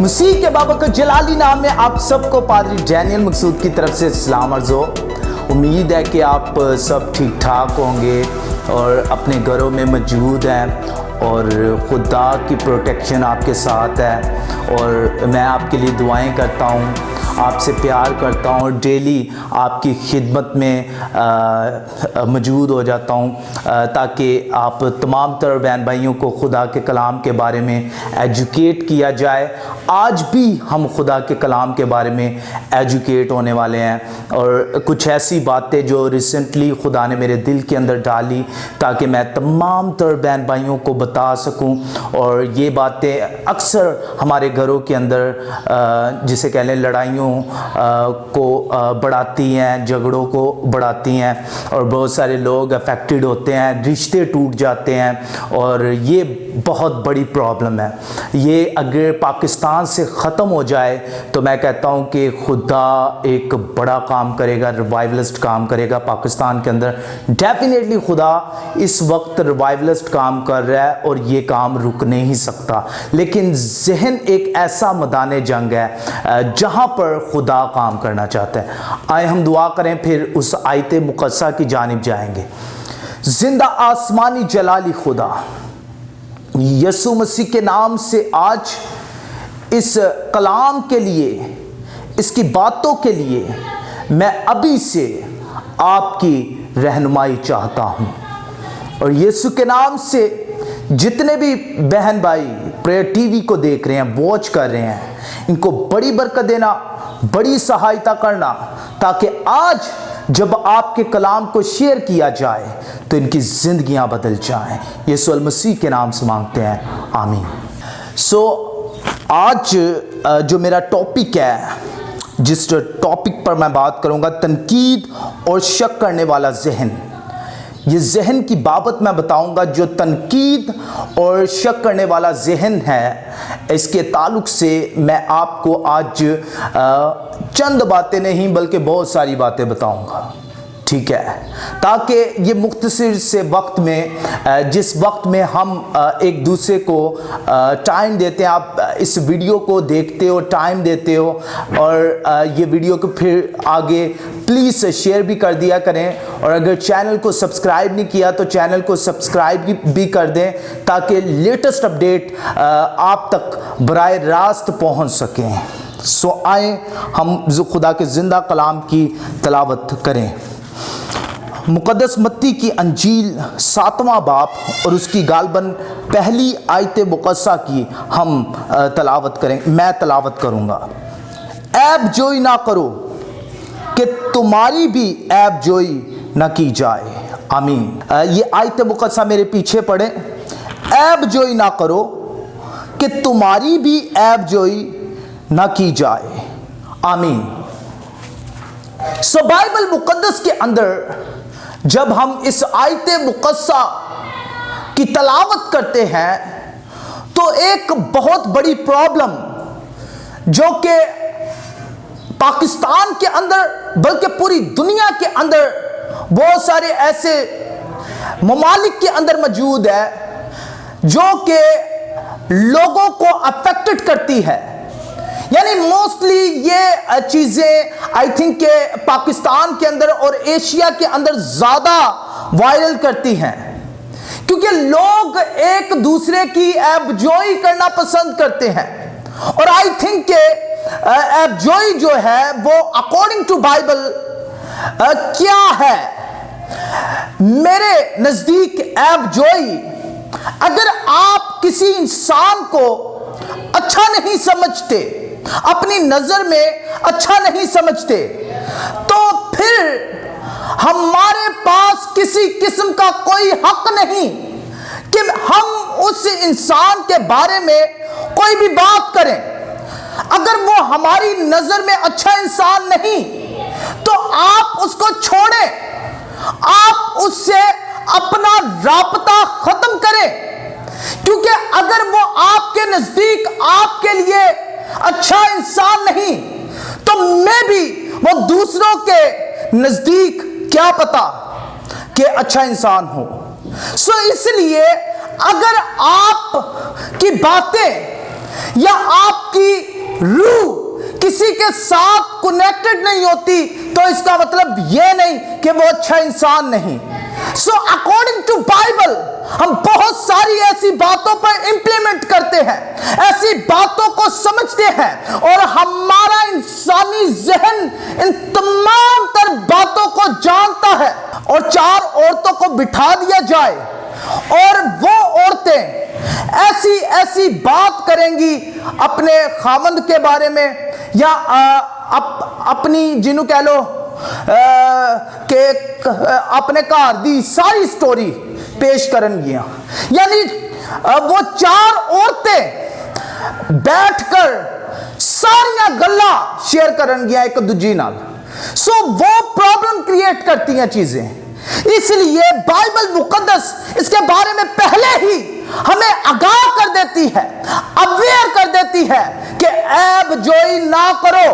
مسیح کے بابرکت جلالی نام میں آپ سب کو پادری ڈینیل مقصود کی طرف سے سلام عرض ہو۔ امید ہے کہ آپ سب ٹھیک ٹھاک ہوں گے اور اپنے گھروں میں موجود ہیں اور خدا کی پروٹیکشن آپ کے ساتھ ہے، اور میں آپ کے لیے دعائیں کرتا ہوں، آپ سے پیار کرتا ہوں اور ڈیلی آپ کی خدمت میں موجود ہو جاتا ہوں تاکہ آپ تمام تر بہن بھائیوں کو خدا کے کلام کے بارے میں ایجوکیٹ کیا جائے۔ آج بھی ہم خدا کے کلام کے بارے میں ایجوکیٹ ہونے والے ہیں، اور کچھ ایسی باتیں جو ریسنٹلی خدا نے میرے دل کے اندر ڈالی تاکہ میں تمام تر بہن بھائیوں کو بتا سکوں، اور یہ باتیں اکثر ہمارے گھروں کے اندر جسے کہہ لیں لڑائیوں کو بڑھاتی ہیں، جھگڑوں کو بڑھاتی ہیں، اور بہت سارے لوگ افیکٹڈ ہوتے ہیں، رشتے ٹوٹ جاتے ہیں، اور یہ بہت بڑی پرابلم ہے۔ یہ اگر پاکستان سے ختم ہو جائے تو میں کہتا ہوں کہ خدا ایک بڑا کام کرے گا، ریوائولسٹ کام کرے گا پاکستان کے اندر۔ ڈیفینیٹلی خدا اس وقت ریوائولسٹ کام کر رہا ہے اور یہ کام رک نہیں سکتا، لیکن ذہن ایک ایسا میدان جنگ ہے جہاں پر خدا کام کرنا چاہتا ہے۔ آئے ہم دعا کریں، پھر اس آیت مقدسہ کی جانب جائیں گے۔ زندہ آسمانی جلالی خدا، یسوع مسیح کے نام سے آج اس کلام کے لیے، اس کی باتوں کے لیے میں ابھی سے آپ کی رہنمائی چاہتا ہوں، اور یسوع کے نام سے جتنے بھی بہن بھائی پریئر ٹی وی کو دیکھ رہے ہیں، واچ کر رہے ہیں، ان کو بڑی برکت دینا، بڑی سہایتا کرنا، تاکہ آج جب آپ کے کلام کو شیئر کیا جائے تو ان کی زندگیاں بدل جائیں۔ یسوع المسیح کے نام سے مانگتے ہیں، آمین۔ آج جو میرا ٹاپک ہے، جس ٹاپک پر میں بات کروں گا، تنقید اور شک کرنے والا ذہن۔ یہ ذہن کی بابت میں بتاؤں گا جو تنقید اور شک کرنے والا ذہن ہے، اس کے تعلق سے میں آپ کو آج چند باتیں نہیں بلکہ بہت ساری باتیں بتاؤں گا، ٹھیک ہے؟ تاکہ یہ مختصر سے وقت میں، جس وقت میں ہم ایک دوسرے کو ٹائم دیتے ہیں، آپ اس ویڈیو کو دیکھتے ہو، ٹائم دیتے ہو، اور یہ ویڈیو کو پھر آگے پلیز شیئر بھی کر دیا کریں، اور اگر چینل کو سبسکرائب نہیں کیا تو چینل کو سبسکرائب بھی کر دیں تاکہ لیٹسٹ اپڈیٹ آپ تک براہ راست پہنچ سکیں۔ آئیں ہم خدا کے زندہ کلام کی تلاوت کریں۔ مقدس متی کی انجیل 7واں باب اور اس کی غالباً پہلی آیت مقدسہ کی ہم تلاوت کریں، میں تلاوت کروں گا۔ عیب جوئی نہ کرو کہ تمہاری بھی عیب جوئی نہ کی جائے، آمین۔ یہ آیت مقدسہ میرے پیچھے پڑھیں۔ عیب جوئی نہ کرو کہ تمہاری بھی عیب جوئی نہ کی جائے، آمین۔ بائبل مقدس کے اندر جب ہم اس آیت مقدسہ کی تلاوت کرتے ہیں تو ایک بہت بڑی پرابلم جو کہ پاکستان کے اندر بلکہ پوری دنیا کے اندر بہت سارے ایسے ممالک کے اندر موجود ہے جو کہ لوگوں کو افیکٹڈ کرتی ہے، یعنی موسٹلی یہ چیزیں آئی تھنک کہ پاکستان کے اندر اور ایشیا کے اندر زیادہ وائرل کرتی ہیں، کیونکہ لوگ ایک دوسرے کی عیب جوئی کرنا پسند کرتے ہیں، اور آئی تھنک کہ عیب جوئی جو ہے وہ اکارڈنگ ٹو بائبل کیا ہے؟ میرے نزدیک عیب جوئی، اگر آپ کسی انسان کو اچھا نہیں سمجھتے، اپنی نظر میں اچھا نہیں سمجھتے، تو پھر ہمارے پاس کسی قسم کا کوئی حق نہیں کہ ہم اس انسان کے بارے میں کوئی بھی بات کریں۔ اگر وہ ہماری نظر میں اچھا انسان نہیں تو آپ اس کو چھوڑیں، آپ اس سے اپنا رابطہ ختم کریں، کیونکہ اگر وہ آپ کے نزدیک آپ کے لیے اچھا انسان نہیں تو میں بھی وہ دوسروں کے نزدیک کیا پتا کہ اچھا انسان ہو۔ اس لیے اگر آپ کی باتیں یا آپ کی रूह किसी के साथ कनेक्टेड नहीं होती तो इसका मतलब ये नहीं कि वो अच्छा इंसान नहीं। सो अकॉर्डिंग टू बाइबल हम बहुत सारी ऐसी बातों पर इंप्लीमेंट करते हैं, ऐसी बातों को समझते हैं, और हमारा इंसानी जहन इन तमाम तर बातों को जानता है। और 4 औरतों को बिठा दिया जाए और वो औरतें ऐसी ऐसी बात करेंगी अपने खामंद के बारे में, या अपनी जिन्हों कह लो कि अपने घर दी सारी स्टोरी पेश करनगियां। यानी वो 4 औरतें बैठकर सारियां गल्लां शेयर करनगियां एक दूजी नाल। सो वो प्रॉब्लम क्रिएट करती हैं चीजें। इसलिए बाइबल मुकद्दस इसके बारे में पहले ही हमें आगाह कर देती है, अवेयर कर देती है कि ऐब जोई ना करो।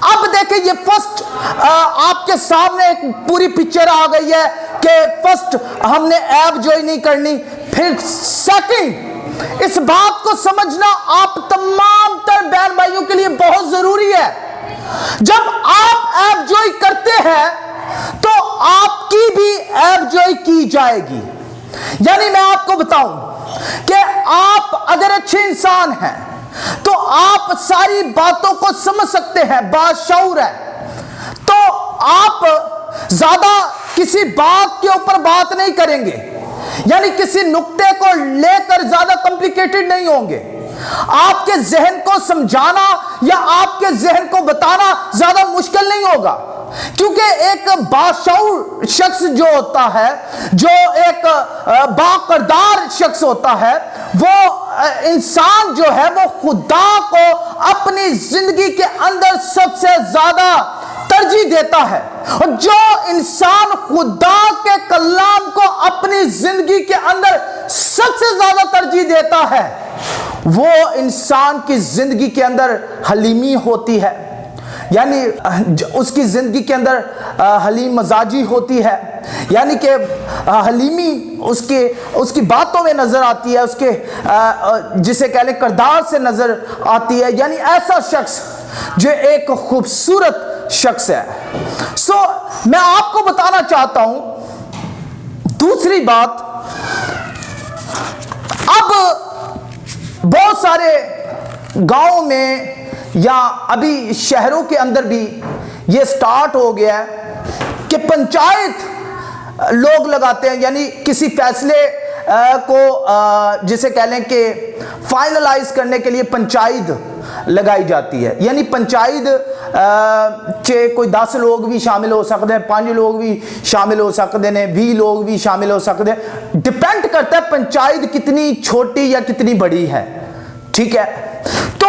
अब देखिए, ये फर्स्ट आपके सामने एक पूरी पिक्चर आ गई है कि फर्स्ट हमने ऐब जोई नहीं करनी, फिर सेकंड इस बात को समझना आप तमाम तर बहन भाइयों के लिए बहुत जरूरी है। जब आप ऐब जोई करते हैं तो आपकी भी ऐब जोई की जाएगी। यानी मैं आपको बताऊं कि आप अगर अच्छे इंसान हैं तो आप सारी बातों को समझ सकते हैं, बाशऊर है, तो आप ज्यादा किसी बात के ऊपर बात नहीं करेंगे, यानी किसी नुक्ते को लेकर ज्यादा कॉम्प्लिकेटेड नहीं होंगे। आपके जहन को समझाना या आपके जहन को बताना ज्यादा मुश्किल नहीं होगा, क्योंकि एक बाशऊर शख्स जो होता है, जो एक बाकरदार शख्स होता है, वो इंसान जो है वो खुदा को अपनी जिंदगी के अंदर सबसे ज्यादा तरजीह देता है। और जो इंसान खुदा के कलाम को अपनी जिंदगी के अंदर सबसे ज्यादा तरजीह देता है, वो इंसान की जिंदगी के अंदर हलीमी होती है, यानी उसकी जिंदगी के अंदर हलीम मजाजी होती है, यानी कि हलीमी उसकी बातों में नजर आती है, उसके जिसे कह लें किरदार से नजर आती है। यानी ऐसा शख्स जो एक खूबसूरत शख्स है। सो मैं आपको बताना चाहता हूं दूसरी बात। अब बहुत सारे गांव में या अभी शहरों के अंदर भी ये स्टार्ट हो गया है कि पंचायत लोग लगाते हैं, यानी किसी फैसले को जिसे कह लें कि फाइनलाइज करने के लिए पंचायत लगाई जाती है। यानी पंचायत चे कोई 10 लोग भी शामिल हो सकते हैं, 5 लोग भी शामिल हो सकते हैं, 20 लोग भी शामिल हो सकते हैं, डिपेंड करता है पंचायत कितनी छोटी या कितनी बड़ी है। ठीक है, तो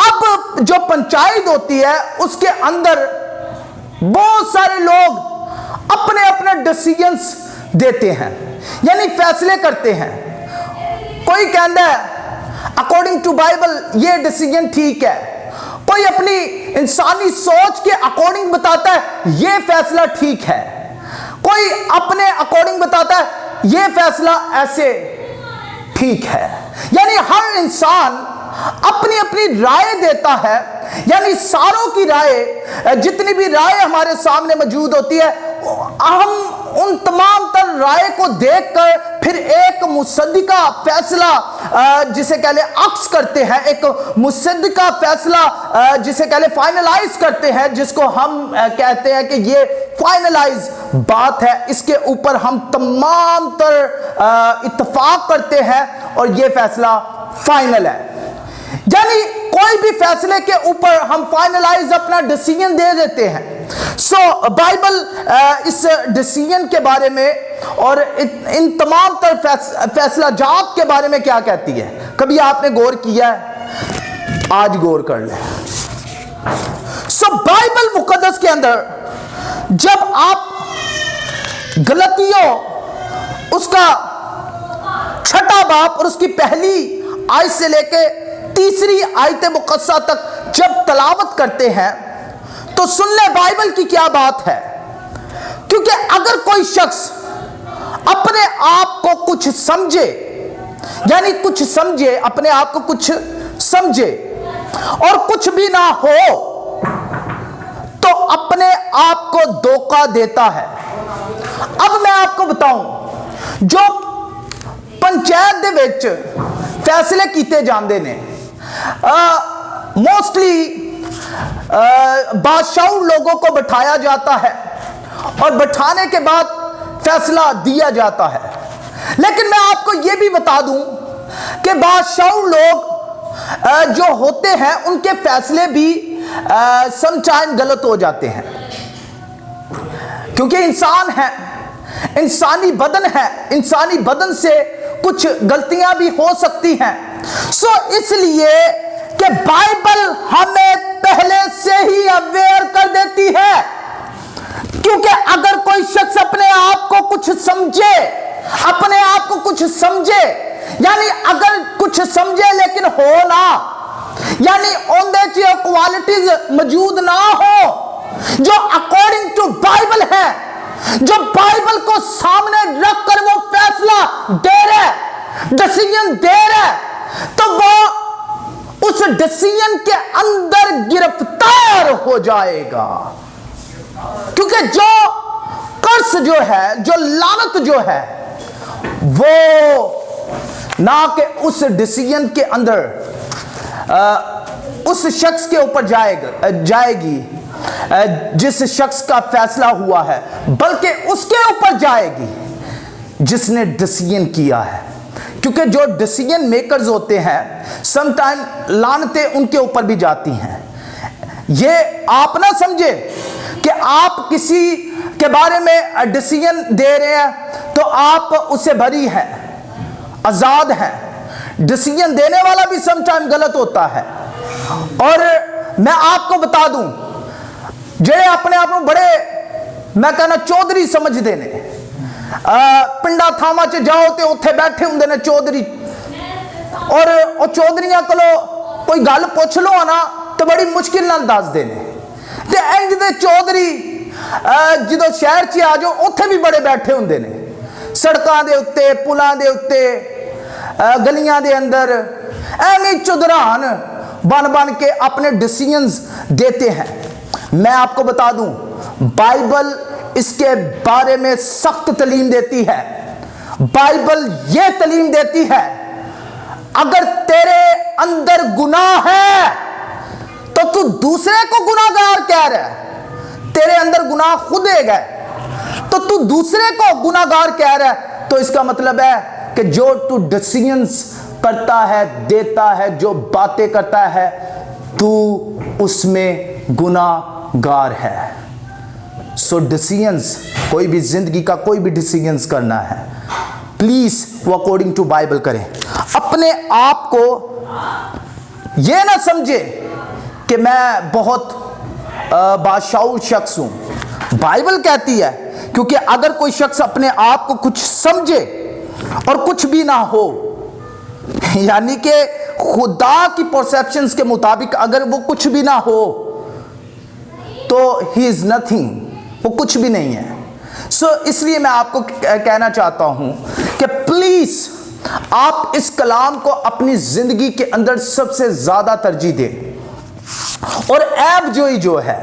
अब जो पंचायत होती है उसके अंदर बहुत सारे लोग अपने अपने डिसीजंस देते हैं, यानी फैसले करते हैं। कोई कहता है अकॉर्डिंग टू बाइबल ये डिसीजन ठीक है, कोई अपनी इंसानी सोच के अकॉर्डिंग बताता है ये फैसला ठीक है, कोई अपने अकॉर्डिंग बताता है ये फैसला ऐसे ठीक है। यानी हर इंसान अपनी अपनी राय देता है, यानी सारों की राय, जितनी भी राय हमारे सामने मौजूद होती है, हम उन तमाम तर राय को देखकर फिर एक मुसद्दिका फैसला जिसे कह ले अक्स करते हैं, एक मुसद्दिका फैसला जिसे कह ले फाइनलाइज करते हैं, जिसको हम कहते हैं कि ये फाइनलाइज बात है, इसके ऊपर हम तमाम तर इत्तेफाक करते हैं और ये फैसला फाइनल है। यानी कोई भी फैसले के ऊपर हम फाइनलाइज अपना डिसीजन दे देते हैं। सो बाइबल इस डिसीजन के बारे में और इन तमाम तर फैसला जात के बारे में क्या कहती है? कभी आपने गौर किया है? आज गौर कर ले। सो बाइबल मुकद्दस के अंदर जब आप गलतियों उसका 6वां बाब और उसकी पहली आयत से लेके तीसरी आयत मुकद्दसा तक जब तलावत करते हैं तो सुन ले बाइबल की क्या बात है। क्योंकि अगर कोई शख्स अपने आप को कुछ समझे, यानी कुछ समझे, अपने आप को कुछ समझे, और कुछ भी ना हो तो अपने आप को धोखा देता है। अब मैं आपको बताऊं, जो पंचायत दे विच फैसले कीते जांदे ने, मोस्टली बादशाह लोगों को बिठाया जाता है और बिठाने के बाद फैसला दिया जाता है। लेकिन मैं आपको यह भी बता दूं कि बादशाह लोग जो होते हैं उनके फैसले भी समटाइम गलत हो जाते हैं, क्योंकि इंसान है, इंसानी बदन है, इंसानी बदन से कुछ गलतियां भी हो सकती हैं। सो इसलिए कि बाइबल हमें पहले से ही अवेयर कर देती है, क्योंकि अगर कोई शख्स अपने आप को कुछ समझे, अपने आप को कुछ समझे, यानी अगर कुछ समझे लेकिन हो ना, यानी उनके च क्वालिटीज मौजूद ना हो जो अकॉर्डिंग टू बाइबल है, जो बाइबल को सामने रखकर वो फैसला दे रहे, डिसीजन दे रहे, तो वो उस डिसीजन के अंदर गिरफ्तार हो जाएगा। क्योंकि जो कर्स जो है, जो लानत जो है, वो ना कि उस डिसीजन के अंदर उस शख्स के ऊपर जाएगी जिस शख्स का फैसला हुआ है, बल्कि उसके ऊपर जाएगी जिसने डिसीजन किया है। क्योंकि जो डिसीजन मेकर्स होते हैं, समटाइम लानतें उनके ऊपर भी जाती हैं। ये आप ना समझे कि आप किसी के बारे में डिसीजन दे रहे हैं तो आप उससे बरी हैं, आजाद हैं। डिसीजन देने वाला भी समटाइम गलत होता है। और मैं आपको बता दूं, जेड़े अपने आप को बड़े, मैं कहना चौधरी समझते ने, पिंडा थावां च जाओ तो उत्थे बैठे होंदे ने चौधरी, और वो चौधरियां कोलों कोई गल पुछ लो ना तो बड़ी मुश्किल नाल दसदे ने। ते इंज दे चौधरी जदों शहर च आ जाओ उत्थे भी बड़े बैठे होंदे ने, सड़कां दे उत्ते, पुलां दे उत्ते, गलियां दे अंदर एवें चौधरान बन बन के अपने डिसीजंस देते हैं। मैं आपको बता दूं, बाइबल इसके बारे में सख्त तालीम देती है। बाइबल ये तालीम देती है, अगर तेरे अंदर गुनाह है तो तू दूसरे को गुनाहगार कह रहा है। तेरे अंदर गुनाह खुद है तो तू दूसरे को गुनाहगार कह रहा है, तो इसका मतलब है कि जो तू डिसीजंस करता है, देता है, जो बातें करता है, तू उसमें गुनाहगार है। सो डिसीजंस, कोई भी जिंदगी का कोई भी डिसीजंस करना है, प्लीज वो अकॉर्डिंग टू बाइबल करें। अपने आप को ये ना समझे कि मैं बहुत बादशाह शख्स हूं। बाइबल कहती है, क्योंकि अगर कोई शख्स अपने आप को कुछ समझे और कुछ भी ना हो, यानी कि खुदा की परसेप्शंस के मुताबिक अगर वो कुछ भी ना हो, तो ही इज नथिंग, वो कुछ भी नहीं है। सो इसलिए मैं आपको कहना चाहता हूं कि प्लीज आप इस कलाम को अपनी जिंदगी के अंदर सबसे ज्यादा तरजीह दें। और ऐबजोई जो है,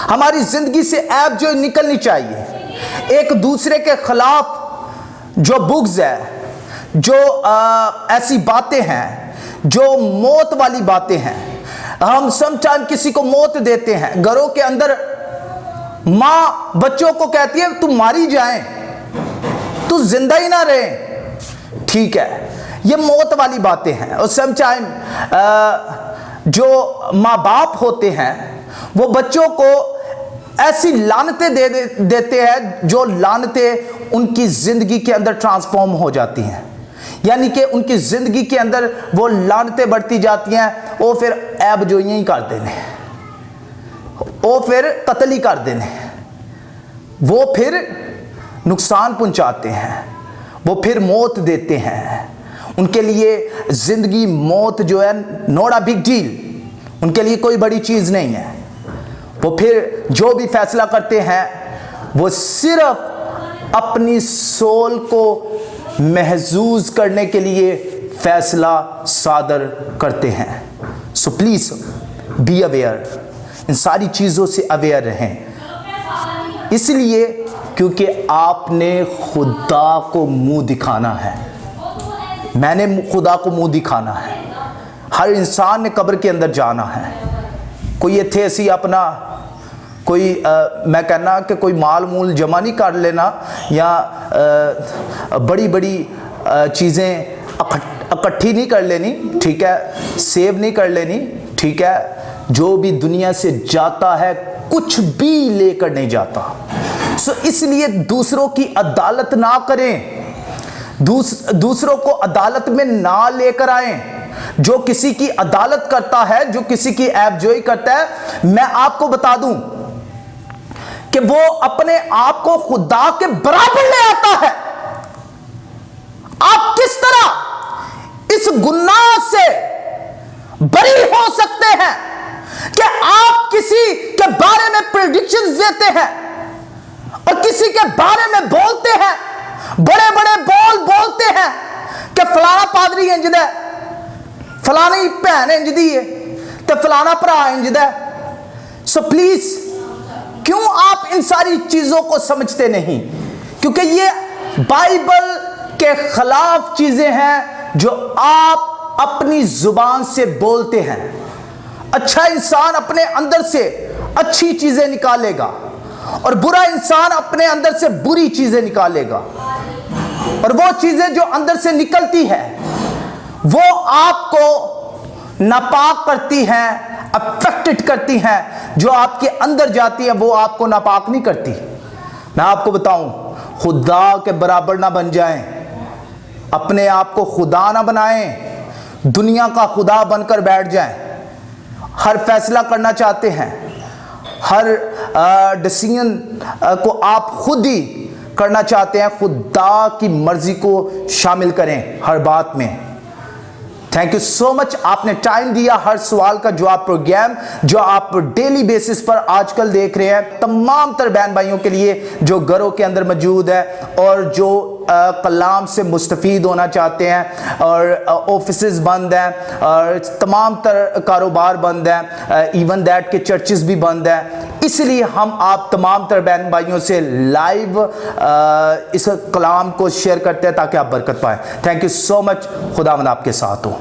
हमारी जिंदगी से ऐबजोई निकलनी चाहिए। एक दूसरे के खिलाफ जो बुग़्ज़ है, जो ऐसी बातें हैं, जो मौत वाली बातें हैं, हम समटाइम किसी को मौत देते हैं। घरों के अंदर माँ बच्चों को कहती है तू मारी जाए, तू जिंदा ही ना रहे, ठीक है, ये मौत वाली बातें हैं। और समटाइम जो माँ बाप होते हैं वो बच्चों को ऐसी लानतें देते हैं, जो लानतें उनकी ज़िंदगी के अंदर ट्रांसफॉर्म हो जाती हैं। यानी कि उनकी ज़िंदगी के अंदर वो लानतें बढ़ती जाती हैं, वो फिर ऐबजोइयां ही कर देने, वो फिर कत्ल ही कर देने, वो फिर नुकसान पहुंचाते हैं, वो फिर मौत देते हैं। उनके लिए ज़िंदगी मौत जो है नॉट अ बिग डील, उनके लिए कोई बड़ी चीज़ नहीं है। वो फिर जो भी फैसला करते हैं वो सिर्फ अपनी सोल को महजूज करने के लिए फैसला सादर करते हैं। सो प्लीज़ बी अवेयर, इन सारी चीज़ों से अवेयर रहें, इसलिए क्योंकि आपने खुदा को मुंह दिखाना है, मैंने खुदा को मुंह दिखाना है। हर इंसान ने कब्र के अंदर जाना है। कोई इत्थे असी अपना कोई मैं कहना कि कोई माल मूल जमा नहीं कर लेना या बड़ी बड़ी चीज़ें इकट्ठी नहीं कर लेनी, ठीक है, सेव नहीं कर लेनी, ठीक है। जो भी दुनिया से जाता है कुछ भी लेकर नहीं जाता। सो इसलिए दूसरों की अदालत ना करें, दूसरों को अदालत में ना लेकर आएं। जो किसी की अदालत करता है, जो किसी की ऐबजोई करता है, मैं आपको बता दूं कि वो अपने आप को खुदा के बराबर ले आता है। आप किस तरह इस गुनाह से बरी हो सकते हैं कि आप किसी के बारे में प्रेडिक्शंस देते हैं और किसी के बारे में बोलते हैं, बड़े बड़े बोल बोलते हैं कि फलाना पादरी इंज दा, फलानी भैन इंज दी है, तो फलाना भरा इंज दा। सो प्लीज, क्यों आप इन सारी चीजों को समझते नहीं? क्योंकि ये बाइबल के खिलाफ चीजें हैं जो आप अपनी जुबान से बोलते हैं। अच्छा इंसान अपने अंदर से अच्छी चीजें निकालेगा और बुरा इंसान अपने अंदर से बुरी चीजें निकालेगा, और वो चीजें जो अंदर से निकलती है वो आपको नापाक करती हैं, अफेक्टेड करती हैं। जो आपके अंदर जाती है वो आपको नापाक नहीं करती। मैं आपको बताऊं, खुदा के बराबर ना बन जाएं, अपने आप को खुदा ना बनाएं, दुनिया का खुदा बनकर बैठ जाएं। हर फैसला करना चाहते हैं, हर डिसीजन को आप खुद ही करना चाहते हैं, खुदा की मर्जी को शामिल करें हर बात में। थैंक यू सो मच, आपने टाइम दिया। हर सवाल का जवाब प्रोग्राम जो आप डेली बेसिस पर आजकल देख रहे हैं, तमाम तर बहन भाइयों के लिए जो घरों के अंदर मौजूद है और जो कलाम से मुस्तफ़ीद होना चाहते हैं, और ऑफिसेज बंद हैं और तमाम तर कारोबार बंद हैं, इवन दैट के चर्चेस भी बंद हैं, इसलिए हम आप तमाम तर बहन भाइयों से लाइव इस कलाम को शेयर करते हैं ताकि आप बरकत पाएं। थैंक यू सो मच, खुदावंद आपके साथ हो।